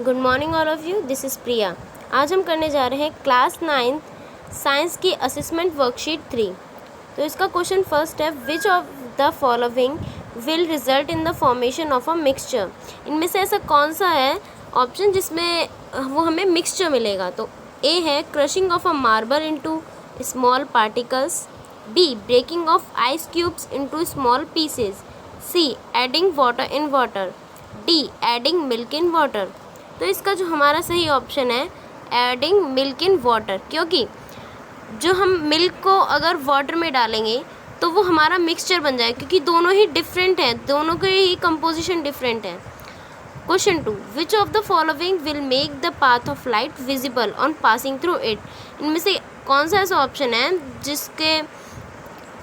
Good morning all of you, this is Priya. आज हम करने जा रहे हैं क्लास 9th साइंस की असेसमेंट वर्कशीट 3। तो इसका क्वेश्चन फर्स्ट है, which of the following will result in the formation of a mixture. इनमें से ऐसा कौन सा है ऑप्शन जिसमें वो हमें मिक्सचर मिलेगा। तो ए है crushing of a marble into small particles, B breaking of ice cubes into small pieces, C adding water in water, D adding milk in water. तो इसका जो हमारा सही ऑप्शन है एडिंग मिल्क इन वाटर, क्योंकि जो हम मिल्क को अगर वाटर में डालेंगे तो वो हमारा मिक्सचर बन जाएगा, क्योंकि दोनों ही डिफरेंट हैं, दोनों के ही कंपोजिशन डिफरेंट है। Question 2, which of the following will make the path of light visible on passing through it. इनमें से कौन सा ऐसा ऑप्शन है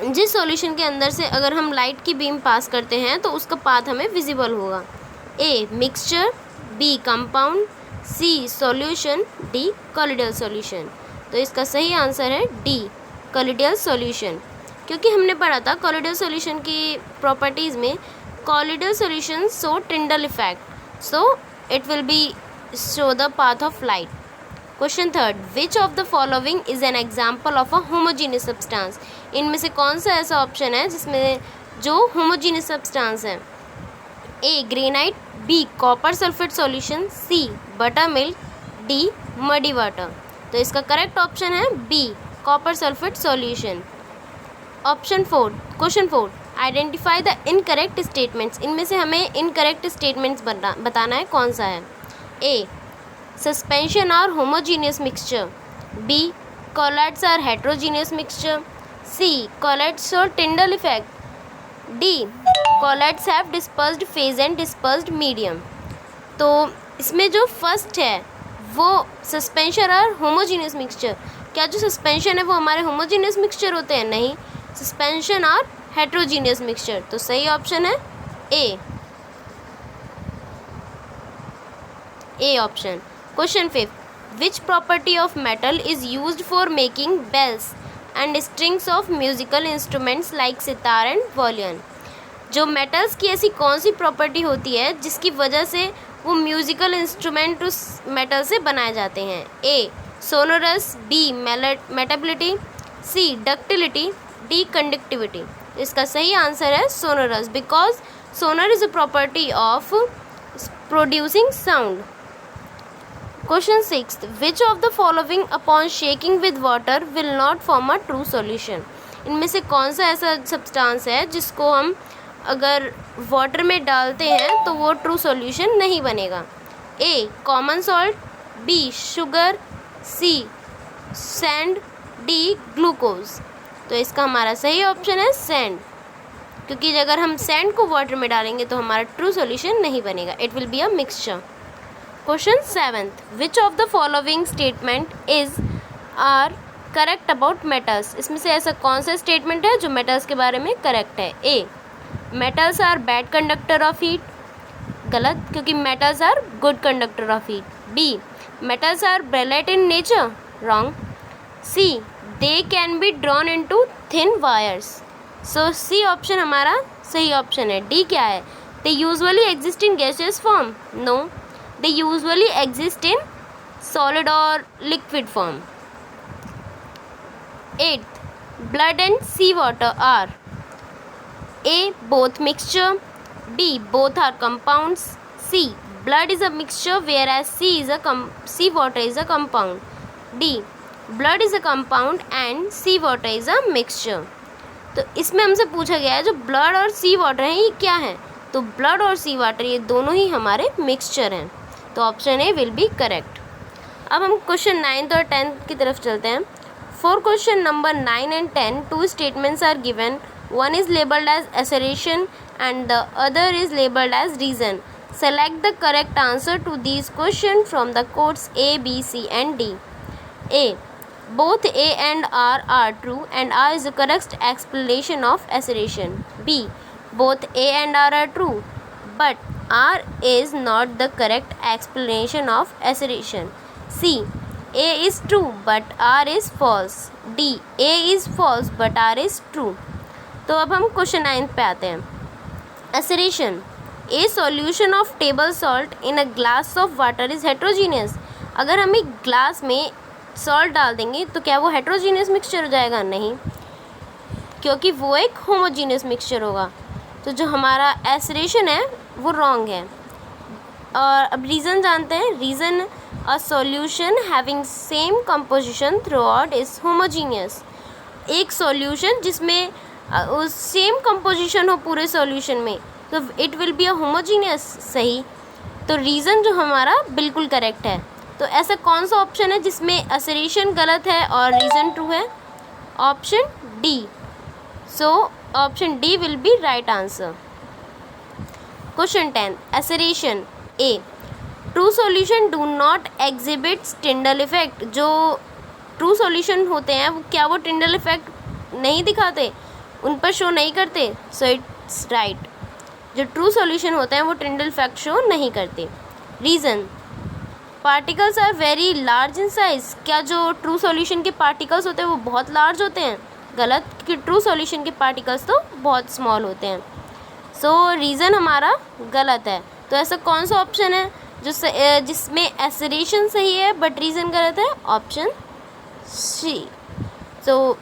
जिस सॉल्यूशन के अंदर से अगर हम लाइट की बीम पास करते हैं तो उसका पाथ हमें विजिबल होगा। A mixture, B compound, C solution, D colloidal solution. तो इसका सही आंसर है डी कॉलिडियल सॉल्यूशन, क्योंकि हमने पढ़ा था कॉलिडियल सॉल्यूशन की प्रॉपर्टीज़ में colloidal solution show Tyndall effect, so it will be show the path of light. Question 3, which of the following is an example of a homogeneous substance. इनमें से कौन सा ऐसा ऑप्शन है जिसमें जो होमोजीनियस सब्सटेंस है। A granite, B copper sulphate solution, C butter milk, D muddy water. तो इसका करेक्ट ऑप्शन है B copper sulphate solution. Option 4, question 4, identify the incorrect statements. इनमें से हमें इनकरेक्ट स्टेटमेंट्स बताना है कौन सा है। A suspension are homogeneous mixture, B colloids are heterogeneous mixture, C colloids show Tyndall effect, D colloids have dispersed phase and dispersed medium। तो इसमें जो फर्स्ट है वो सस्पेंशन और होमोजीनियस मिक्सचर, क्या जो सस्पेंशन है वो हमारे होमोजीनियस मिक्सचर होते हैं? नहीं, सस्पेंशन और हेट्रोजीनियस मिक्सचर। तो सही ऑप्शन है A option. Question 5, which property of metal is used for making bells and strings of musical instruments like sitar and violin. जो मेटल्स की ऐसी कौन सी प्रॉपर्टी होती है जिसकी वजह से वो म्यूजिकल इंस्ट्रूमेंट उस मेटल से बनाए जाते हैं। A sonorous, B malleability, C ductility, D conductivity. इसका सही आंसर है sonorous, because sonorous is a property of producing sound. Question 6, which of the following upon shaking with water will not form a true solution. इनमें से कौन सा ऐसा substance है जिसको हम अगर वाटर में डालते हैं तो वो ट्रू सॉल्यूशन नहीं बनेगा। ए कॉमन सॉल्ट, बी शुगर, सी सैंड, डी ग्लूकोज। तो इसका हमारा सही ऑप्शन है सैंड, क्योंकि अगर हम सैंड को वाटर में डालेंगे तो हमारा ट्रू सॉल्यूशन नहीं बनेगा, it will be a mixture. Question 7, which of the following statement is are correct about metals. इसमें से ऐसा कौन सा स्टेटमेंट है जो मेटल्स के बारे में करेक्ट है। A metals are bad conductor of heat, गलत, क्योंकि metals are good conductor of heat. B metals are brittle in nature, wrong. C they can be drawn into thin wires. So C option हमारा सही option है। D क्या है? They usually exist in gaseous form, no, they usually exist in solid or liquid form। 8th, blood and sea water are A both mixture, B both are compounds, C blood is a mixture whereas sea water is a compound, D blood is a compound and sea water is a mixture। तो इसमें हमसे पूछा गया है जो blood और सी water हैं ये क्या है, तो ब्लड और सी वाटर ये दोनों ही हमारे मिक्सचर हैं, तो option A will be correct. अब हम क्वेश्चन 9th और 10th की तरफ चलते हैं। For question number 9 and 10 two statements are given, one is labelled as assertion and the other is labelled as reason. Select the correct answer to these question from the codes A, B, C and D. A both A and R are true and R is the correct explanation of assertion. B both A and R are true but R is not the correct explanation of assertion. C A is true but R is false. D A is false but R is true। तो अब हम question 9 पे आते हैं। assertion A solution of table salt in a glass of water is heterogeneous. अगर हम एक glass में सॉल्ट डाल देंगे तो क्या वो हेट्रोजीनियस मिक्सचर हो जाएगा? नहीं, क्योंकि वो एक होमोजीनियस मिक्सचर होगा। तो जो हमारा एसरेशन है वो रॉन्ग है। और अब रीज़न जानते हैं। Reason, a solution having same composition through out is homogeneous. एक सॉल्यूशन जिसमें उस सेम कंपोजिशन हो पूरे सॉल्यूशन में, तो it will be a homogeneous. सही। तो रीज़न जो हमारा बिल्कुल करेक्ट है। तो ऐसा कौन सा ऑप्शन है जिसमें एसरेशन गलत है और रीज़न ट्रू है? Option D. So option D will be right answer. Question 10, एसरेशन। A, true solution do not exhibit Tyndall effect. जो ट्रू सॉल्यूशन होते हैं वो क्या वो टिंडल इफेक्ट नहीं दिखाते, उन पर शो नहीं करते? So it's right. जो ट्रू सॉल्यूशन होते हैं वो टिंडल इफेक्ट शो नहीं करते। Reason, particles are very large in size. क्या जो ट्रू सॉल्यूशन के पार्टिकल्स होते हैं वो बहुत लार्ज होते हैं? गलत, कि ट्रू सॉल्यूशन के पार्टिकल्स तो बहुत स्मॉल होते हैं। सो रीज़न हमारा गलत है। तो ऐसा कौन सा ऑप्शन है जिसमें एसरेशन सही है बट रीज़न गलत है? Option C. तो